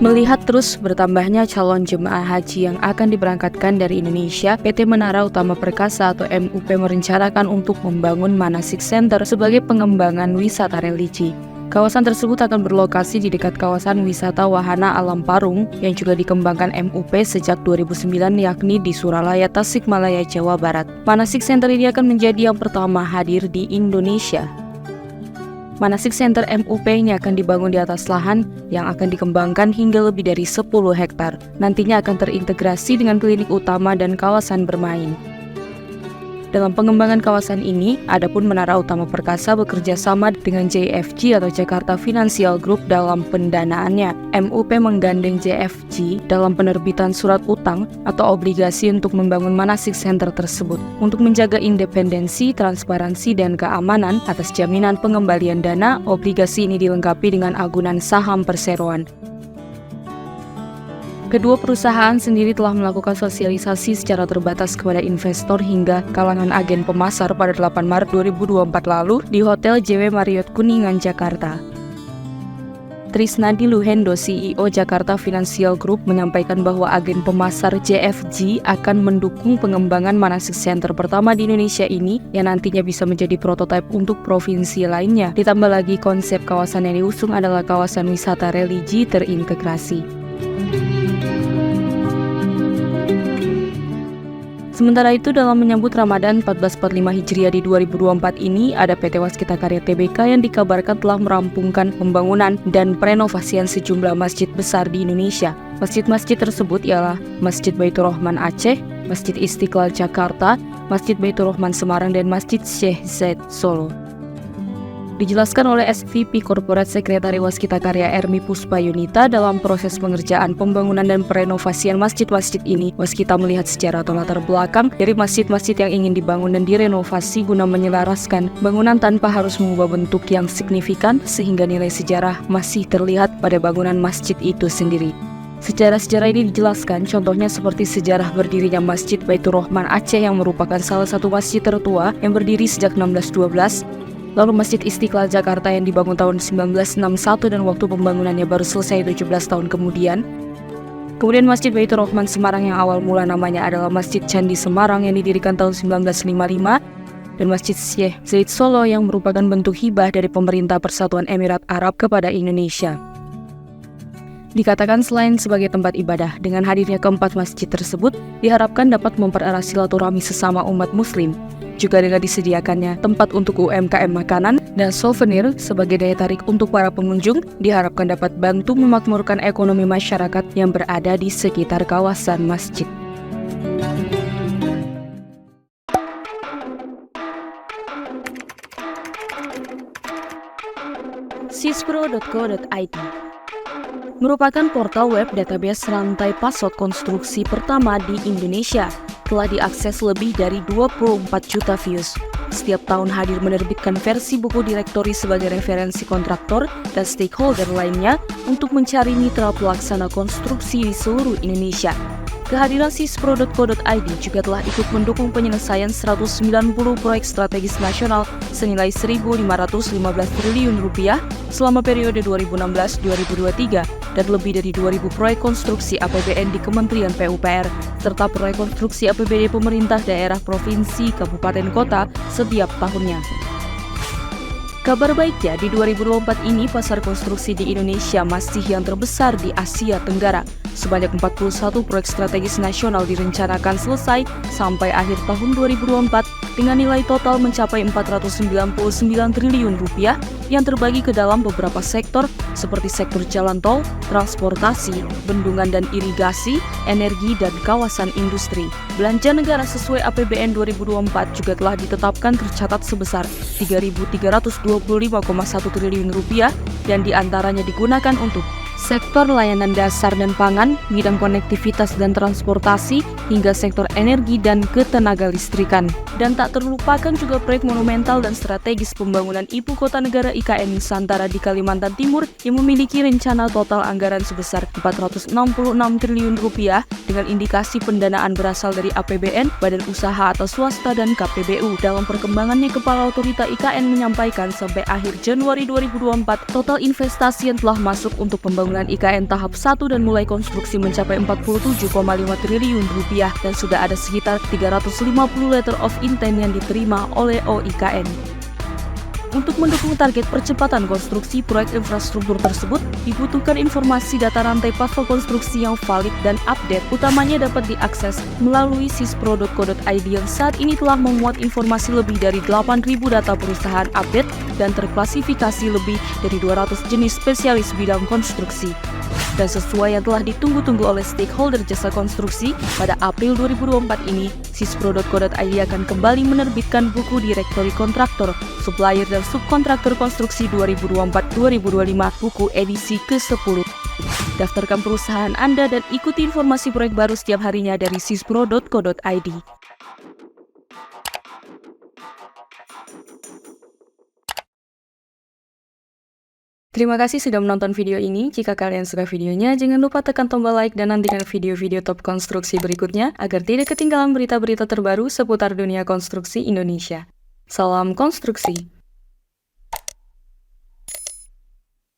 Melihat terus bertambahnya calon jemaah haji yang akan diberangkatkan dari Indonesia, PT Menara Utama Perkasa atau MUP merencanakan untuk membangun Manasik Center sebagai pengembangan wisata religi. Kawasan tersebut akan berlokasi di dekat kawasan wisata wahana alam Parung yang juga dikembangkan MUP sejak 2009 yakni di Suralaya, Tasikmalaya, Jawa Barat. Manasik Center ini akan menjadi yang pertama hadir di Indonesia. Manasik Center MUP ini akan dibangun di atas lahan yang akan dikembangkan hingga lebih dari 10 hektar. Nantinya akan terintegrasi dengan klinik utama dan kawasan bermain. Dalam pengembangan kawasan ini, adapun Menara Utama Perkasa bekerja sama dengan JFG atau Jakarta Financial Group dalam pendanaannya. MUP menggandeng JFG dalam penerbitan surat utang atau obligasi untuk membangun Manasik Center tersebut. Untuk menjaga independensi, transparansi, dan keamanan atas jaminan pengembalian dana, obligasi ini dilengkapi dengan agunan saham perseroan. Kedua perusahaan sendiri telah melakukan sosialisasi secara terbatas kepada investor hingga kalangan agen pemasar pada 8 Maret 2024 lalu di Hotel JW Marriott Kuningan, Jakarta. Trisnadi Luhendo, CEO Jakarta Financial Group, menyampaikan bahwa agen pemasar JFG akan mendukung pengembangan Manasik Center pertama di Indonesia ini yang nantinya bisa menjadi prototipe untuk provinsi lainnya. Ditambah lagi konsep kawasan yang diusung adalah kawasan wisata religi terintegrasi. Sementara itu, dalam menyambut Ramadan 1445 Hijriah di 2024 ini, ada PT Waskita Karya Tbk yang dikabarkan telah merampungkan pembangunan dan perenovasian sejumlah masjid besar di Indonesia. Masjid-masjid tersebut ialah Masjid Baitur Rahman Aceh, Masjid Istiqlal Jakarta, Masjid Baitur Rahman Semarang, dan Masjid Syekh Zaid Solo. Dijelaskan oleh SVP Corporate Secretary Waskita Karya Ermi Puspayunita, dalam proses pengerjaan pembangunan dan perenovasian masjid-masjid ini, Waskita melihat sejarah atau latar belakang dari masjid-masjid yang ingin dibangun dan direnovasi guna menyelaraskan bangunan tanpa harus mengubah bentuk yang signifikan sehingga nilai sejarah masih terlihat pada bangunan masjid itu sendiri. Sejarah-sejarah ini dijelaskan, contohnya seperti sejarah berdirinya Masjid Baitur Rahman Aceh yang merupakan salah satu masjid tertua yang berdiri sejak 1612, lalu Masjid Istiqlal Jakarta yang dibangun tahun 1961 dan waktu pembangunannya baru selesai 17 tahun kemudian. Kemudian Masjid Baitur Rahman Semarang yang awal mula namanya adalah Masjid Candi Semarang yang didirikan tahun 1955, dan Masjid Syekh Zaid Solo yang merupakan bentuk hibah dari pemerintah Persatuan Emirat Arab kepada Indonesia. Dikatakan selain sebagai tempat ibadah, dengan hadirnya keempat masjid tersebut diharapkan dapat mempererat silaturahmi sesama umat muslim. Juga dengan disediakannya tempat untuk UMKM makanan dan souvenir sebagai daya tarik untuk para pengunjung, diharapkan dapat bantu memakmurkan ekonomi masyarakat yang berada di sekitar kawasan masjid. sispro.co.id merupakan portal web database rantai password konstruksi pertama di Indonesia. Telah diakses lebih dari 24 juta views. Setiap tahun hadir menerbitkan versi buku direktori sebagai referensi kontraktor dan stakeholder lainnya untuk mencari mitra pelaksana konstruksi di seluruh Indonesia. Kehadiran sispro.co.id juga telah ikut mendukung penyelesaian 190 proyek strategis nasional senilai Rp1.515 triliun selama periode 2016-2023 dan lebih dari 2.000 proyek konstruksi APBN di Kementerian PUPR serta proyek konstruksi APBD pemerintah daerah, provinsi, kabupaten, kota setiap tahunnya. Kabar baiknya, di 2024 ini pasar konstruksi di Indonesia masih yang terbesar di Asia Tenggara. Sebanyak 41 proyek strategis nasional direncanakan selesai sampai akhir tahun 2024 dengan nilai total mencapai Rp499 triliun yang terbagi ke dalam beberapa sektor seperti sektor jalan tol, transportasi, bendungan dan irigasi, energi, dan kawasan industri. Belanja negara sesuai APBN 2024 juga telah ditetapkan tercatat sebesar Rp3.325,1 triliun dan diantaranya digunakan untuk sektor layanan dasar dan pangan, bidang konektivitas dan transportasi, hingga sektor energi dan ketenaga listrikan. Dan tak terlupakan juga proyek monumental dan strategis pembangunan Ibu Kota Negara IKN Nusantara di Kalimantan Timur yang memiliki rencana total anggaran sebesar Rp466 triliun dengan indikasi pendanaan berasal dari APBN, badan usaha atau swasta, dan KPBU. Dalam perkembangannya, Kepala Otorita IKN menyampaikan sampai akhir Januari 2024, total investasi yang telah masuk untuk pembangunan pembangunan IKN tahap 1 dan mulai konstruksi mencapai 47,5 triliun rupiah dan sudah ada sekitar 350 letter of intent yang diterima oleh OIKN. Untuk mendukung target percepatan konstruksi proyek infrastruktur tersebut, dibutuhkan informasi data rantai pasok konstruksi yang valid dan update, utamanya dapat diakses melalui sispro.co.id yang saat ini telah memuat informasi lebih dari 8.000 data perusahaan update dan terklasifikasi lebih dari 200 jenis spesialis bidang konstruksi. Dan sesuai yang telah ditunggu-tunggu oleh stakeholder jasa konstruksi, pada April 2024 ini, sispro.co.id akan kembali menerbitkan buku direktori kontraktor, supplier, dan subkontraktor konstruksi 2024-2025, buku edisi ke-10. Daftarkan perusahaan Anda dan ikuti informasi proyek baru setiap harinya dari sispro.co.id. Terima kasih sudah menonton video ini. Jika kalian suka videonya, jangan lupa tekan tombol like dan nantikan video-video top konstruksi berikutnya agar tidak ketinggalan berita-berita terbaru seputar dunia konstruksi Indonesia. Salam konstruksi!